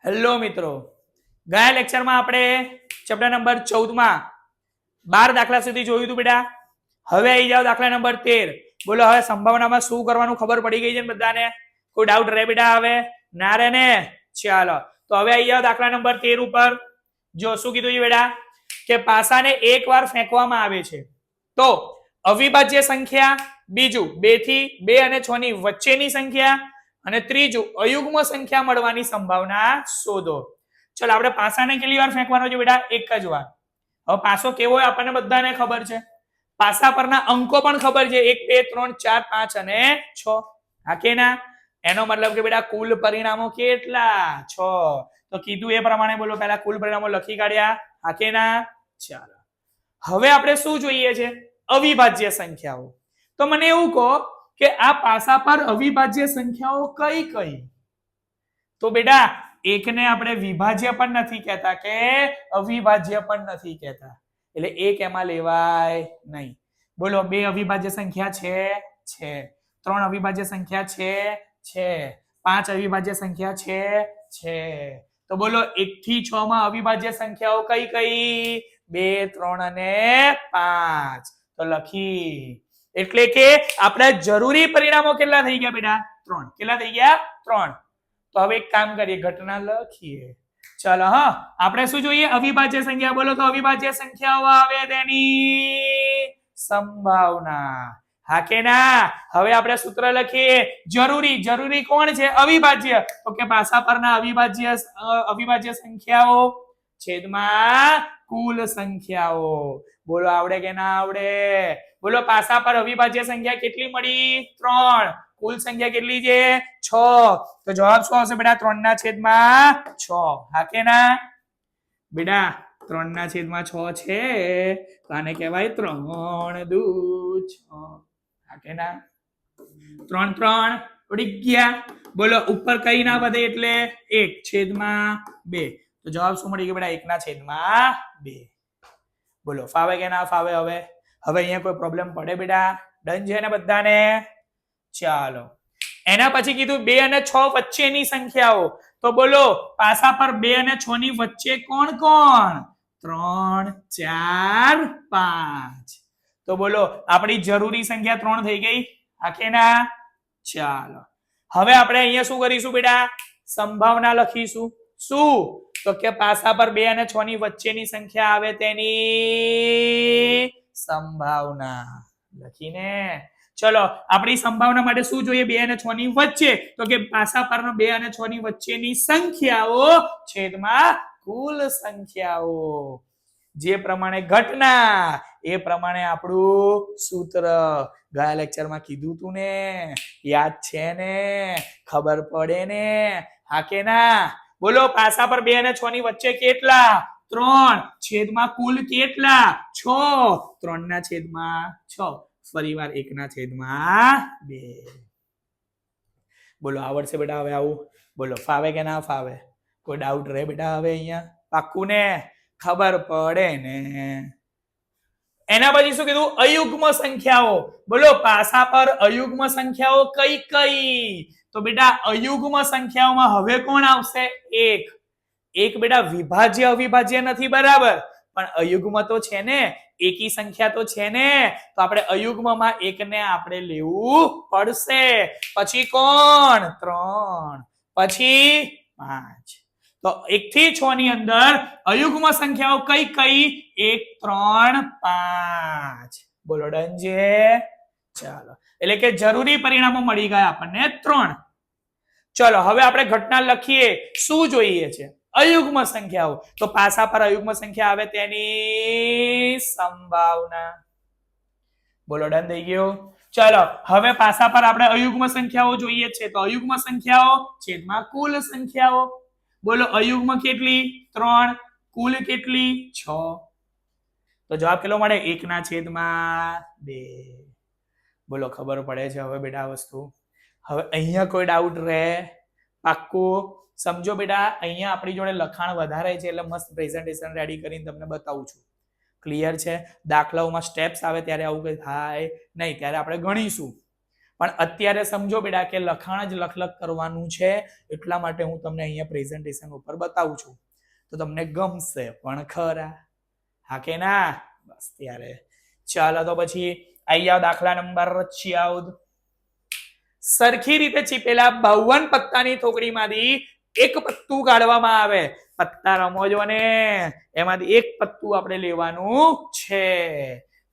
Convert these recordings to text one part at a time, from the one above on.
Hello મિત્રો, ગયા લેક્ચરમાં આપણે ચેપ્ટર નંબર 14 માં 12 દાખલા સુધી જોયું હતું બેટા. હવે આવી જાવ દાખલા નંબર 13. બોલો હવે સંભાવનામાં શું કરવાનું ખબર પડી ગઈ છે ને બધાને? કોઈ ડાઉટ રહે બેટા? હવે ના રહે ને? ચાલો તો હવે આવી જાવ દાખલા નંબર 13 ઉપર. જો શું કીધું છે બેટા કે પાસાને એકવાર ફેંકવામાં આવે છે તો અવિભાજ્ય સંખ્યા, બીજું 2 થી 2 અને 6 ની વચ્ચેની સંખ્યા, અને ત્રીજું અયુગ્મ સંખ્યા મળવાની સંભાવના શોધો. ચલો આપણે પાસાને કેટલી વાર ફેંકવાનો છે બેટા? એક જ વાર. હવે પાસો કેવો હોય આપણને બધાને ખબર છે. પાસા પરના અંકો પણ ખબર છે, 1 2 3 4 5 અને 6. હા કે ના? એનો મતલબ કે બેટા કુલ પરિણામો કેટલા? 6. તો કીધું એ પ્રમાણે બોલો, પહેલા કુલ પરિણામો લખી કાઢ્યા. હા કે ના? ચાલો હવે આપણે શું જોઈએ છે? અવિભાજ્ય સંખ્યાઓ. તો મને એવું કહો કે આ પાસા પર અવિભાજ્ય સંખ્યાઓ કઈ કઈ? તો બેટા એકને આપણે વિભાજ્ય પણ નથી કહેતા કે અવિભાજ્ય પણ નથી કહેતા, એટલે એક એમાં લેવાય નહીં. બોલો 2 અવિભાજ્ય સંખ્યા છે, 3 અવિભાજ્ય સંખ્યા છે, 5 અવિભાજ્ય સંખ્યા છે. તો બોલો 1 થી 6 માં અવિભાજ્ય સંખ્યાઓ કઈ કઈ? 2 3 અને 5. તો લખી. એટલે કે આપણા જરૂરી પરિણામો કેટલા થઈ ગયા બેટા? 3. કેટલા થઈ ગયા? 3. તો હવે એક કામ કરીએ, ઘટના લખીએ. ચાલો હા, આપણે શું જોઈએ? અવિભાજ્ય સંખ્યા. બોલો તો અવિભાજ્ય સંખ્યાઓ આવે તેની સંભાવના. હા કે ના? હવે આપણે સૂત્ર લખીએ. જરૂરી કોણ છે? અવિભાજ્ય. તો કે પાસા પરના અવિભાજ્ય સંખ્યાઓ છેદમાં કુલ સંખ્યાઓ. બોલો આવડે કે ના આવડે? બોલો પાસા પર અવિભાજ્ય સંખ્યા કેટલી મળી? 3. કુલ સંખ્યા કેટલી છે? 6. તો જવાબ શું આવશે બેટા? 3/6. હા કે ના? બેટા 3/6 છે, તો આને કહેવાય 3 દુ 6. હા કે ના? 3 3 ઉડી ગયા. બોલો ઉપર કઈ ના વધે એટલે 1/2. તો જવાબ શું મળી ગયો બેટા? 1/2. બોલો ફાવે કે ના ફાવે? હવે અહીંયા કોઈ પ્રોબ્લેમ પડે બેટા? ડન છે ને બધાને? ચાલો એના પછી કીધું 2 અને 6 વચ્ચેની સંખ્યાઓ. તો બોલો પાસા પર 2 અને 6 ની વચ્ચે કોણ કોણ? 3 4 5. તો બોલો આપણી જરૂરી સંખ્યા 3 થઈ ગઈ. હા કે ના? ચાલો હવે આપણે અહીંયા શું કરીશું બેટા? સંભાવના લખીશું. શું? તો કે પાસા પર 2 અને 6 ની વચ્ચેની સંખ્યા આવે તેની સંભાવના લખીને. ચલો આપણી સંભાવના માટે શું જોઈએ? 2 અને 6 ની વચ્ચે. તો કે પાસા પરના 2 અને 6 ની વચ્ચેની સંખ્યાઓ છેદમાં કુલ સંખ્યાઓ. જે પ્રમાણે ઘટના એ પ્રમાણે આપણું સૂત્ર. ગયા લેક્ચરમાં કીધું તું ને? યાદ છે ને? ખબર પડે ને? હા કે ના? બોલો પાસા પર 2 અને 6 ની વચ્ચે કેટલા? 3 છેદમાં કુલ કેટલા? 6. 3/6. ફરીવાર 1/2. બોલો આવડશે બેટા હવે આવું? બોલો ફાવે કે ના ફાવે? કોઈ ડાઉટ રહે બેટા હવે અહીંયા? પાક્કું ને? ખબર પડે ને? એના પછી શું કીધું? અયુગ્મ સંખ્યાઓ. બોલો પાસા પર અયુગ્મ સંખ્યાઓ કઈ કઈ? તો બેટા અયુગ્મ સંખ્યાઓમાં હવે કોણ આવશે? 1. એક બેટા વિભાજ્ય અવિભાજ્ય નથી બરાબર, પણ અયુગ્મ તો છે ને, એકી સંખ્યા તો છે ને. તો આપણે અયુગ્મમાં 1 ને આપણે લેવું પડશે. પછી કોણ? 3. પછી 5. તો 1 થી 6 ની અંદર અયુગ્મ સંખ્યાઓ કઈ કઈ? 1 3 5. બોલો ડન છે? ચાલો એટલે કે જરૂરી પરિણામો મળી ગયા આપણને 3. ચલો હવે આપણે ઘટના લખીએ. શું જોઈએ છે? અયુગ્મ સંખ્યાઓ. તો પાસા પર અયુગ્મ સંખ્યા આવે તેની સંભાવના. બોલો ડન થઈ ગયો? ચલો હવે પાસા પર આપણે અયુગ્મ સંખ્યાઓ જોઈએ છે. તો અયુગ્મ સંખ્યાઓ છેદમાં કુલ સંખ્યાઓ. બોલો અયુગ્મ કેટલી? 3. કુલ કેટલી? 6. તો જવાબ કેટલો મળે? 1/2. બોલો ખબર પડે છે હવે બેટા વસ્તુ? હવે અહીંયા કોઈ ડાઉટ રહે? પાક્કું સમજો બેટા. અહીંયા આપણી જોડે લખાણ વધારે છે એટલે મસ્ત પ્રેઝન્ટેશન રેડી કરીને તમને બતાવું છું. ક્લિયર છે? દાખલાઓમાં સ્ટેપ્સ આવે ત્યારે આવું કઈ થાય નહીં, ત્યારે આપણે ગણીશું. પણ અત્યારે સમજો બેટા કે લખાણ જ લખ કરવાનું છે, એટલા માટે હું તમને અહીંયા પ્રેઝન્ટેશન ઉપર બતાવું છું, તો તમને ગમશે પણ ખરા, હા કે ના? બસ ત્યારે ચાલો તો પછી આવી જાઓ દાખલા નંબર 14. સરખી રીતે ચીપેલા 52 પત્તાની થોકડીમાંથી એક પત્તું કાઢવામાં આવે. પત્તા રમો છો ને, એમાંથી એક પત્તું આપણે લેવાનું છે.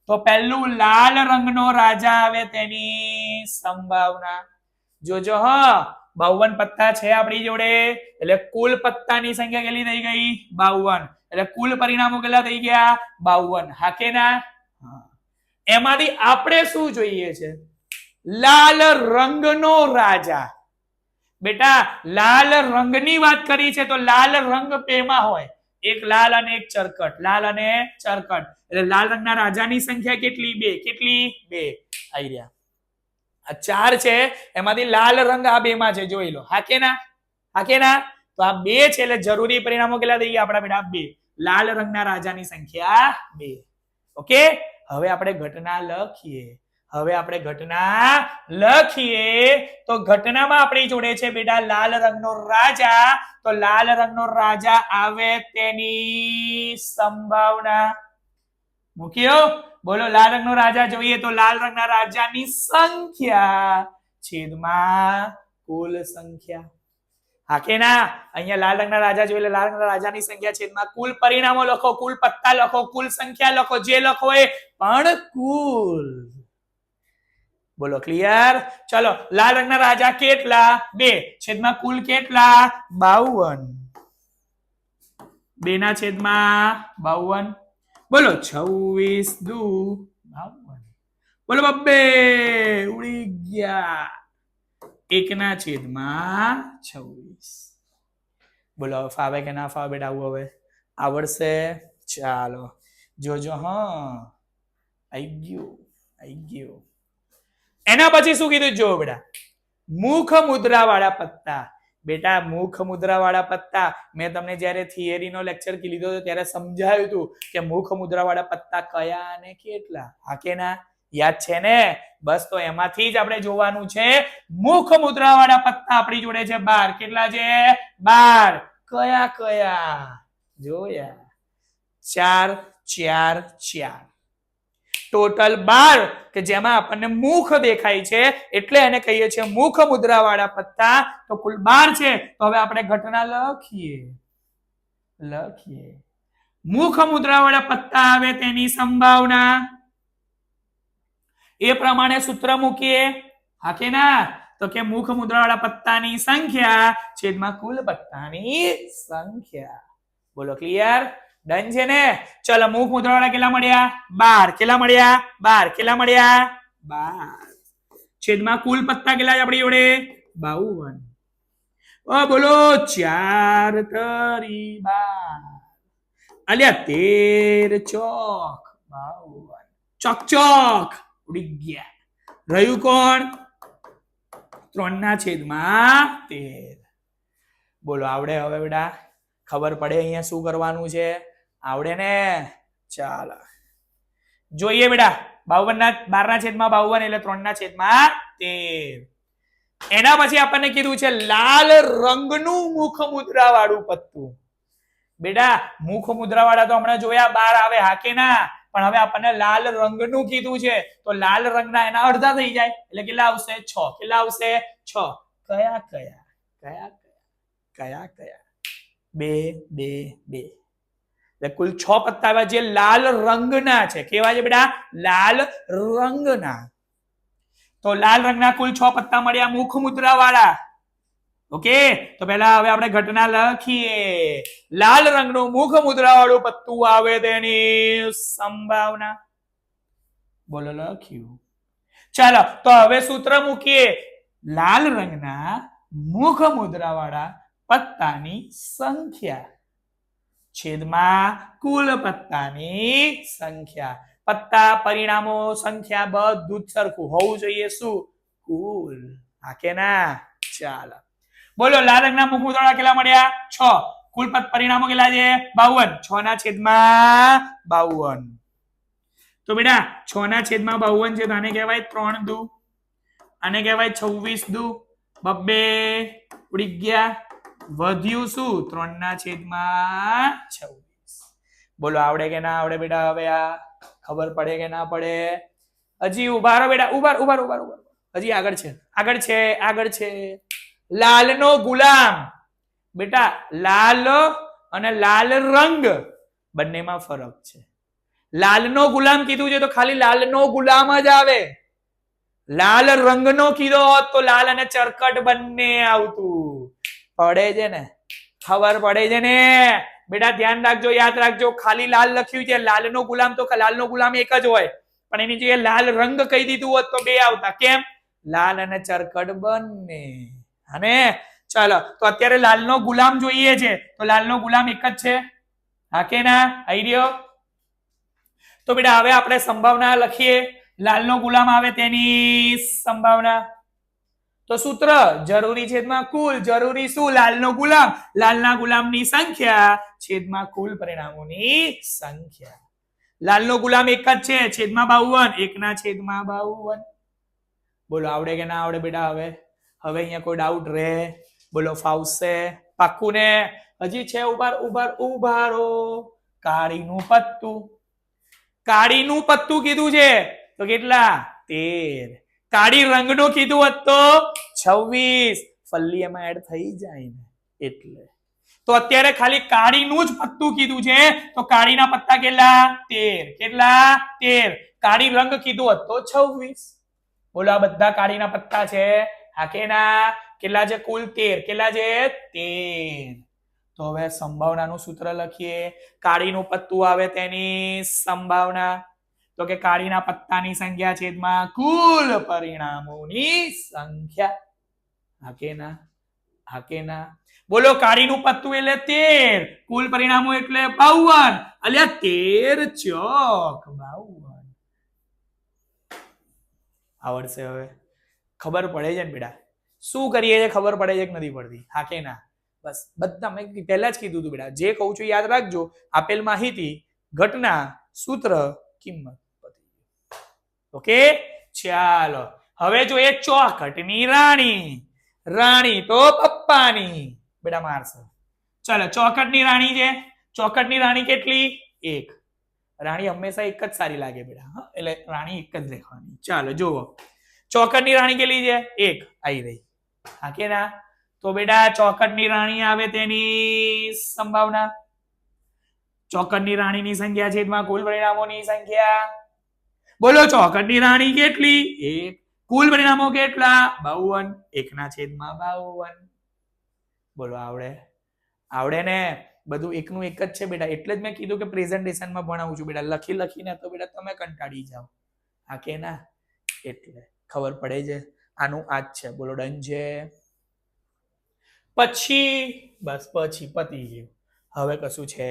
તો પહેલું લાલ રંગનો રાજા આવે તેની સંભાવના જોજો. હા, 52 પત્તા છે આપણી જોડે, એટલે કુલ પત્તાની સંખ્યા કેટલી થઈ ગઈ? 52. એટલે કુલ પરિણામો કેટલા થઈ ગયા? 52. હા કે ના? એમાંથી આપણે શું જોઈએ છે? લાલ રંગનો રાજા. બેટા લાલ રંગની વાત કરી છે તો લાલ રંગ બેમાં હોય, એક લાલ અને એક ચરકટ, લાલ અને ચરકટ. એટલે લાલ રંગના રાજાની સંખ્યા કેટલી? 2. કેટલી? 2. આવી રહ્યા. આ 4 છે, એમાંથી લાલ રંગ આ 2 માં છે, જોઈ લો. હા કે ના? હા કે ના? તો આ 2 છે, એટલે જરૂરી પરિણામો કેટલા થઈ ગયા આપણા બેટા? 2. લાલ રંગના રાજાની સંખ્યા 2. ઓકે, હવે આપણે ઘટના લખીએ. તો ઘટનામાં આપણી જોડે છે બેટા લાલ રંગનો રાજા. તો લાલ રંગનો રાજા આવે તેની સંભાવના મૂક્યો. બોલો, લાલ રંગનો રાજા જોઈએ તો લાલ રંગના રાજાની સંખ્યા છેદમાં કુલ સંખ્યા. હા કે ના? અહીંયા લાલ રંગના રાજા જોઈએ, લાલ રંગના રાજાની સંખ્યા છેદમાં કુલ પરિણામો લખો, કુલ પત્તા લખો, કુલ સંખ્યા લખો, જે લખો એ પણ કુલ. બોલો ક્લિયર? ચલો, લાલ રંગના રાજા કેટલા? 2 છેદમાં કુલ કેટલા? 52. 2 ના છેદમાં 52. બોલો 26 દુ 52. બોલો બબ્બે ઉડી ગયા. 1 ના છેદમાં 26. બોલો ફાવે કે ના ફાવે બેટા? આવું હવે આવડશે? ચાલો જોજો. હા, આવી ગયું. એના પછી શું કીધું? જો બેટા, મુખ મુદ્રા વાળા પત્તા. બેટા મુખ મુદ્રા વાળા પત્તા મેં તમને જ્યારે થિયરીનો લેક્ચર લીધો હતો ત્યારે સમજાવ્યું હતું કે મુખ મુદ્રા વાળા પત્તા કયા અને કેટલા. હા કે ના? યાદ છે ને? બસ તો એમાંથી જ આપણે જોવાનું છે. મુખ મુદ્રા વાળા પત્તા આપણી જોડે છે 12. કેટલા છે? 12. કયા કયા જોયા? 4 4 4. ટોટલ 12 કે જેમાં આપણને મુખ દેખાય છે, એટલે એને કહીએ છીએ મુખ મુદ્રા વાળા પત્તા. તો કુલ 12 છે. તો હવે આપણે ઘટના લખીએ. મુખ મુદ્રા વાળા પત્તા આવે તેની સંભાવના, એ પ્રમાણે સૂત્ર મૂકીએ. હા કે ના? તો કે મુખ મુદ્રા વાળા પત્તાની સંખ્યા છેદમાં કુલ પત્તાની સંખ્યા. બોલો ક્લિયર? ડન છે ને? ચલો, મુખ મુદ્રા વાળા કેટલા મળ્યા? 12. કેટલા મળ્યા? 12. કેટલા મળ્યા? 12. છેદમાં કુલ પત્તા કેટલા છે આપણી જોડે? 52. બોલો 4 તરી 12. અલ્યા 13 ચોક 52. ચોક ઉડી ગયા. રહ્યું કોણ? 3 ના છેદમાં 13. બોલો આવડે હવે બેટા? ખબર પડે અહીંયા શું કરવાનું છે? આવડે ને? ચાલો જોઈએ બેટા. 12 ના છેદમાં 52 એટલે 3 ના છેદમાં 13. એના પછી આપણને કીધું છે લાલ રંગનું મુખ મુદ્રા વાળું પત્તું. બેટા મુખ મુદ્રા વાળા તો હમણાં જોયા 12 આવે. હા કે ના? પણ હવે આપણને લાલ રંગનું કીધું છે, તો લાલ રંગના એના અડધા થઈ જાય, એટલે કેટલા આવશે? 6. કેટલા આવશે? 6. કયા કયા? 2 2 2. એટલે કુલ 6 પત્તા આવ્યા જે લાલ રંગના છે. કેવા છે બેટા? લાલ રંગના. તો લાલ રંગના કુલ 6 પત્તા મળ્યા મુખ મુદ્રા વાળા. ઓકે, તો પહેલા હવે આપણે ઘટના લખીએ. લાલ રંગનું મુખ મુદ્રા વાળું પત્તું આવે તેની સંભાવના. બોલો લખ્યું. ચાલો તો હવે સૂત્ર મૂકીએ. લાલ રંગના મુખ મુદ્રા વાળા પત્તાની સંખ્યા છેદમાં કુલ પત્તાની સંખ્યા. પત્તા પરિણામો સંખ્યા બધું જ સરખું હોવું જોઈએ. શું? કુલ. હા કે ના? ચાલો બોલો, લાલ રંગના મુખ મુદ્રા વાળા કેટલા મળ્યા? 6. કુલ પરિણામો કેટલા છે? 52. 6 ના છેદમાં 52. તો બેટા 6 ના છેદમાં 52 છે, તો આને કહેવાય 3 દુ આને કહેવાય 26 દુ 2 ઉડી ગયા, વધ્યું શું 3/26. બોલો આવડે કે ના આવડે બેટા? હવે આ ખબર પડે કે ના પડે? હજી ઉભા રહો બેટા, ઉભા. હજી આગળ છે. લાલનો ગુલામ. બેટા લાલ અને લાલ રંગ બંનેમાં ફરક છે. લાલનો ગુલામ કીધું છે તો ખાલી લાલનો ગુલામ જ આવે. લાલ રંગનો કીધો હોત તો લાલ અને ચરકટ બંને આવતું. પડે છે ને? ખબર પડે છે ને? બેટા ધ્યાન રાખજો, યાદ રાખજો. ખાલી લાલ લખ્યું છે, લાલનો ગુલામ તો લાલનો ગુલામ એક જ હોય, પણ એની જગ્યાએ લાલ રંગ કહી દીધું હોત તો બે આવતા. કેમ? લાલ અને ચરકટ બંને. અને ચાલો તો અત્યારે લાલનો ગુલામ જોઈએ છે, તો લાલનો ગુલામ એક જ છે. હા કે ના? આવી રહ્યો? તો બેટા હવે આપણે સંભાવના લખીએ. લાલનો ગુલામ આવે તેની સંભાવના. તો સૂત્ર જરૂરી છેદમાં કુલ. જરૂરી શું? લાલનો ગુલામ. લાલના ગુલામની સંખ્યા છેદમાં કુલ પરિણામોની સંખ્યા. લાલનો ગુલામ એક જ છે, છેદમાં 52. 1/52. બોલો આવડે કે ના આવડે બેટા? હવે અહીંયા કોઈ ડાઉટ રહે? બોલો ફાવશે? પાક્કું ને? હજી છે? ઉભારો. કાળીનું પત્તું કીધું છે તો કેટલા? 13. કાળી રંગનું કીધું હોત તો 26. ફલ્લી એમાં એડ થઈ જાય ને એટલે. તો અત્યારે ખાલી કાળીનું જ પત્તું કીધું છે તો કાળીના પત્તા કેટલા? 13. કેટલા? 13. કાળી રંગ કીધું હોત તો 26. બોલો આ બધા કાળીના પત્તા છે. હા કે ના? કેટલા છે? કુલ 13. કેટલા છે? 13. તો હવે સંભાવનાનું સૂત્ર લખીએ. કાળીનું પત્તું આવે તેની સંભાવના. તો કે કાળીના પત્તાની સંખ્યા છેદમાં કુલ પરિણામોની સંખ્યા. હા કે ના? હા કે ના? બોલો કાળીનું પત્તું એટલે 13, કુલ પરિણામો એટલે 52. અલ્યા 13 ચોક 52. આવડશે હવે? ખબર પડે છે ને બેટા? શું કરીએ છે ખબર પડે છે કે નથી પડતી? હા કે ના? બસ બધા મેં પહેલા જ કીધું હતું બેટા, જે કહું છું યાદ રાખજો. આપેલ માહિતી, ઘટના, સૂત્ર, કિંમત. ઓકે ચાલો હવે જોઈએ ચોકટની રાણી. રાણી તો પપ્પાની બેટા મારશે. ચાલો ચોકટની રાણી છે. ચોકટની રાણી કેટલી? 1. રાણી હંમેશા એક જ સારી લાગે બેટા, હા એટલે રાણી એક જ લેવાની. ચાલો જુઓ ચોકટની રાણી કેટલી છે? 1 આવી રહી. હા કે ના? તો બેટા ચોકટની રાણી આવે તેની સંભાવના. ચોકટની રાણીની સંખ્યા છેદમાં કુલ પરિણામોની સંખ્યા. બોલો ચોકટની રાણી કેટલી? 1. કુલ પરિણામો કેટલા? 52. 1/52. બોલો આવડે ને? બધું એકનું એક જ છે બેટા. એટલે જ મેં કીધું કે પ્રેઝન્ટેશનમાં ભણાવું છું બેટા. લખીને તો બેટા તમે કંટાળી જાઓ. હા કે ના? એટલે ખબર પડે છે. આનું આ જ છે. બોલો ડન છે? પછી પતી ગયું. હવે કશું છે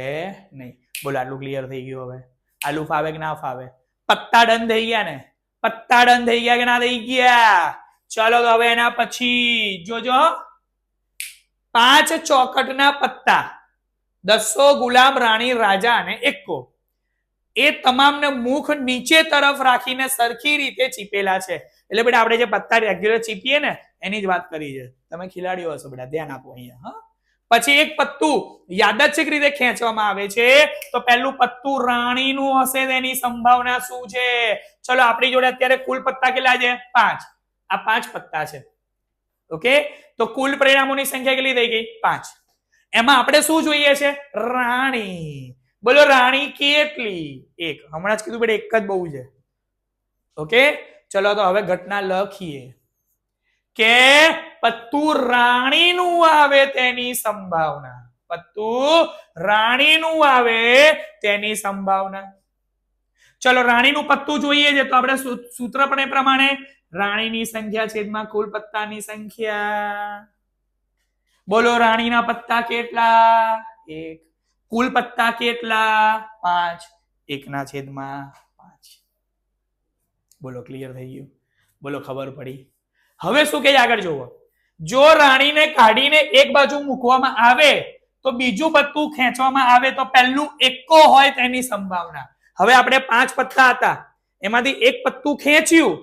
નહીં. બોલો આટલું ક્લિયર થઈ ગયું. હવે આલુ ફાવે કે ના ફાવે? પત્તા ડન થઈ ગયા ને? પત્તા ડન થઈ ગયા કે ના થઈ ગયા? ચાલો તો હવે એના પછી જોજો 5 ચોકટના પત્તા, 200 ગુલામ, રાણી, રાજા અને એક્કો. એ તમામને મુખ નીચે તરફ રાખીને સરખી રીતે ચીપેલા છે. એટલે બેટા આપણે જે પત્તા રેગ્યુલર ચીપીએ ને એની જ વાત કરી છે. તમે ખિલાડીઓ હશો બેટા, ધ્યાન આપો અહીંયા. હા પછી એક પત્તું યાદચ્છિક રીતે ખેંચવામાં આવે છે. તો પહેલું પત્તું રાણીનું હશે તેની સંભાવના શું છે? ચલો આપણી જોડે અત્યારે કુલ પત્તા કેટલા છે? 5. આ 5 પત્તા છે. ઓકે તો કુલ પરિણામોની સંખ્યા કેટલી થઈ ગઈ? 5. એમાં આપણે શું જોઈએ છે? રાણી. બોલો રાણી કેટલી? 1. હમણાં જ કીધું બેટા એક જ બહુ છે. ઓકે ચલો તો હવે ઘટના લખીએ કે પત્તું રાણીનું આવે તેની સંભાવના. પત્તું રાણીનું આવે તેની સંભાવના. ચલો રાણીનું પત્તું જોઈએ છે તો આપણે સૂત્ર પણ એ પ્રમાણે રાણીની સંખ્યા છેદમાં કુલ પત્તાની સંખ્યા. બોલો રાણીના પત્તા કેટલા? 1. કુલ પત્તા કેટલા? 5. 1/5. બોલો ક્લિયર થઈ ગયું? બોલો ખબર પડી? હવે શું કે આગળ જોવો. જો રાણીને કાઢીને એક બાજુ મૂકવામાં આવે તો બીજું પત્તું ખેંચવામાં આવે તો પહેલું એક્કો હોય તેની સંભાવના. હવે આપણે 5 પત્તા હતા, એમાંથી એક પત્તું ખેંચ્યું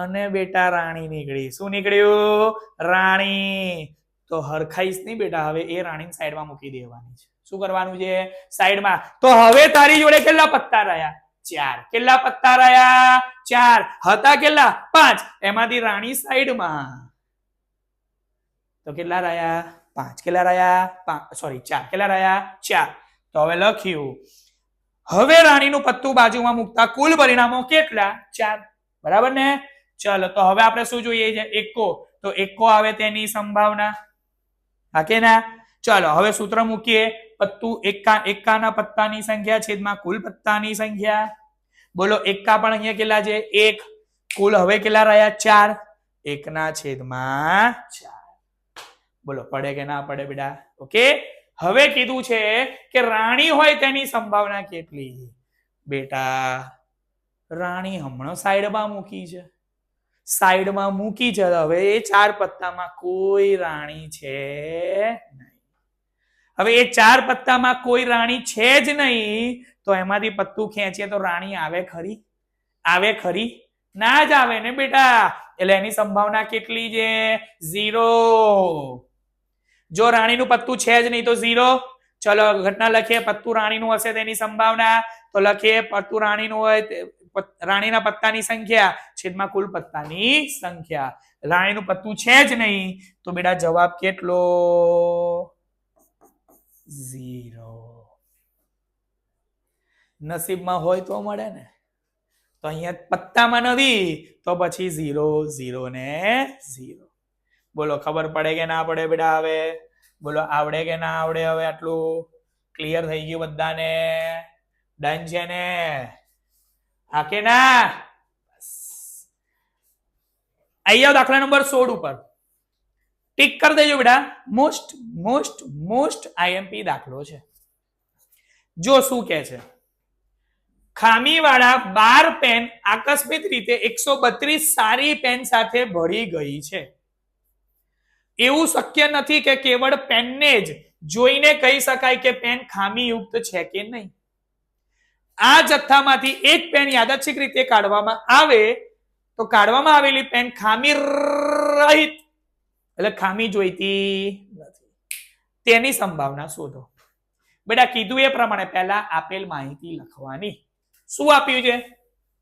અને બેટા રાણી નીકળી. શું નીકળ્યું? રાણી. તો હરખાઈશ નહીં બેટા, હવે એ રાણી સાઈડમાં મૂકી દેવાની છે. શું કરવાનું છે? સાઈડમાં. તો હવે તારી જોડે કેટલા પત્તા રહ્યા? 4. કેટલા પત્તા રહ્યા? 4. હતા કેટલા? 5. એમાંથી રાણી સાઈડમાં. તો કેટલા રહ્યા? 5. કેટલા રહ્યા? 5. સોરી 4. કેટલા રહ્યા? 4. તો હવે લખ્યું. હવે રાણીનું પત્તું બાજુમાં મૂકતા કુલ પરિણામો કેટલા? 4. બરાબર ને? ચલો તો હવે આપણે શું જોઈએ છે? એકો. તો એકો આવે તેની સંભાવના. હા કે ના? ચલો હવે સૂત્ર મૂકીએ. પત્તું એકાના પત્તાની સંખ્યા છેદમાં કુલ પત્તાની સંખ્યા. બોલો એકા પણ અહીંયા કેટલા છે? 1. કુલ હવે કેટલા રહ્યા? 4. 1 ના છેદમાં 4. બોલો પડે કે ના પડે બેટા? ઓકે. હવે કીધું છે કે રાણી હોય તેની સંભાવના કેટલી? બેટા રાણી હમણાં સાઈડમાં મૂકી છે. સાઈડમાં મૂકી છે. હવે એ 4 પત્તામાં કોઈ રાણી છે નહીં. હવે એ 4 પત્તામાં કોઈ રાણી છે જ નહીં, તો એમાંથી પત્તું ખેંચીએ તો રાણી આવે ખરી? આવે ખરી? ના જ આવે ને બેટા. એટલે એની સંભાવના કેટલી છે? 0. જો રાણીનું પત્તું છે જ નહીં તો 0. ચલો ઘટના લખીએ. પત્તું રાણીનું હશે તેની સંભાવના. તો લખીએ પત્તું રાણીનું હોય, રાણીના પત્તાની સંખ્યા છેદમાં કુલ પત્તાની સંખ્યા. રાણીનું પત્તું છે જ નહીં તો બેટા જવાબ કેટલો? 0. નસીબમાં હોય તો મળે ને. તો અહીંયા પત્તામાં નથી તો પછી 0 0 ને 0. બોલો ખબર પડે કે ના પડે બેટા? હવે બોલો આવડે કે ના આવડે? હવે આટલું ક્લિયર થઈ ગયું બધાને? ડન છે ને? હા કે ના? આઈ જાઓ દાખલા નંબર 16 ઉપર. ટિક કરી દેજો બેટા. મોસ્ટ મોસ્ટ મોસ્ટ આઈએમપી દાખલો છે. જો શું કે છે? ખામીવાળા 12 પેન આકસ્મિક રીતે 132 સારી પેન સાથે ભળી ગઈ છે. એવું શક્ય નથી કે કેવળ પેનને જ જોઈને કહી શકાય કે પેન ખામીયુક્ત છે કે નહીં. આ જથ્થામાંથી એક પેન યાદચ્છિક રીતે કાઢવામાં આવે તો કાઢવામાં આવેલી પેન ખામી રહિત એટલે ખામી જોઈતી નથી. તેની સંભાવના શોધો. બેટા કીધું એ પ્રમાણે પહેલા આપેલ માહિતી લખવાની. શું આપ્યું છે?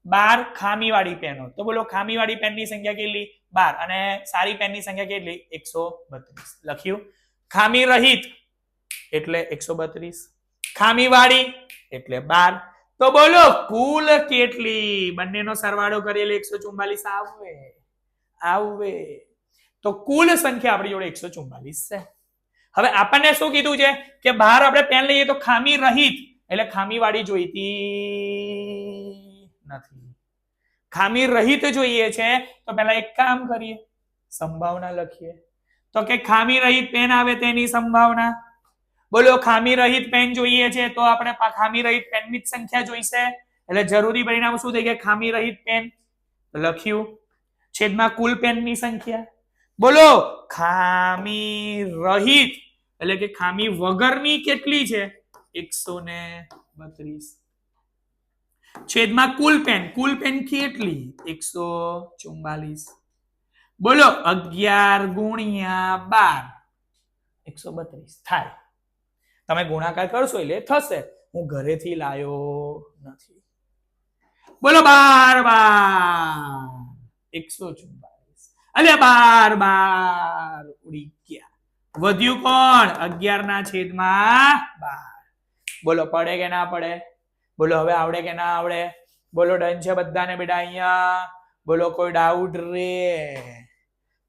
12 ખામીવાળી પેનો. તો બોલો ખામીવાળી પેનની સંખ્યા કેટલી? 12. અને સારી પેનની સંખ્યા કેટલી? 132. લખ્યું. ખામી રહિત એટલે 132. ખામીવાળી એટલે 12. તો બોલો કુલ કેટલી? બંનેનો સરવાળો કરીએ 144 આવે. આવે. તો કુલ સંખ્યા આપણી જોડે 144 છે. હવે આપણને શું કીધું છે કે બહાર આપણે પેન લઈએ તો ખામી રહિત એટલે ખામીવાળી જોઈતી નથી. ખામી રહિત જોઈએ છે તો પહેલા એક કામ કરીએ, સંભાવના લખીએ. તો કે ખામી રહિત પેન આવે તેની સંભાવના. બોલો ખામી રહિત પેન જોઈએ છે તો આપણે ખામી રહિત પેનની જ સંખ્યા જોઈશે. એટલે જરૂરી પરિણામ શું થઈ ગયા? ખામી રહિત પેન લખ્યું છેદમાં કુલ પેનની સંખ્યા. બોલો ખામી રહિત એટલે કે ખામી વગરની કેટલી છે? 132 છેદમાં કુલ પેન. કુલ પેન કેટલી? 144. બોલો 11 ગુણ્યા 12 132 થાય. તમે ગુણાકાર કરશો એટલે થશે. હું ઘરેથી લાયો નથી. બોલો 12 144. અલે 12 ઉડી ગયા. વધ્યું કોણ? 11 ના છેદમાં 12. બોલો પડે કે ના પડે? બોલો હવે આવડે કે ના આવડે? બોલો ડન છે બધાને બેટા અહીંયા? બોલો કોઈ ડાઉટ રે?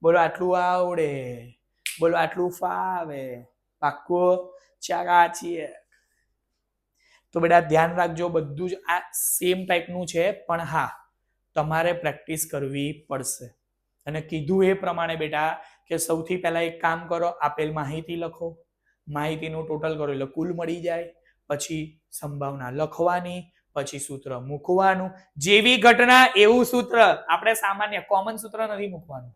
બોલો આટલું આવડે? બોલો આટલું ફાવે? પાક્કું? ચાકાચીએ. તો બેટા ધ્યાન રાખજો, બધું જ આ સેમ ટાઈપનું છે, પણ હા તમારે પ્રેક્ટિસ કરવી પડશે. અને કીધું એ પ્રમાણે બેટા કે સૌથી પહેલા એક કામ કરો, આપેલ માહિતી લખો, માહિતીનું ટોટલ કરો એટલે કુલ મળી જાય, પછી સંભાવના લખવાની, પછી સૂત્ર મૂકવાનું. જેવી ઘટના એવું સૂત્ર. આપણે સામાન્ય કોમન સૂત્ર નથી મૂકવાનું.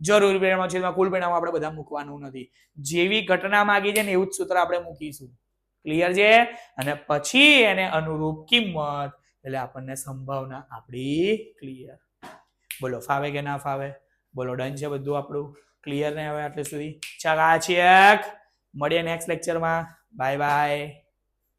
જરૂરી પરિણામ છે કુલ પરિણામ આપણે બધા મૂકવાનું નથી. જેવી ઘટના માંગી છે ને એવું જ સૂત્ર આપણે મૂકીશું. ક્લિયર છે? અને પછી એને અનુરૂપ કિંમત એટલે આપણને સંભાવના આપણી ક્લિયર. બોલો ફાવે કે ના ફાવે? બોલો ડન છે બધું આપણું ક્લિયર ને હવે આટલે સુધી? ચાલ આ છે મળીએ નેક્સ્ટ લેક્ચરમાં. Bye bye.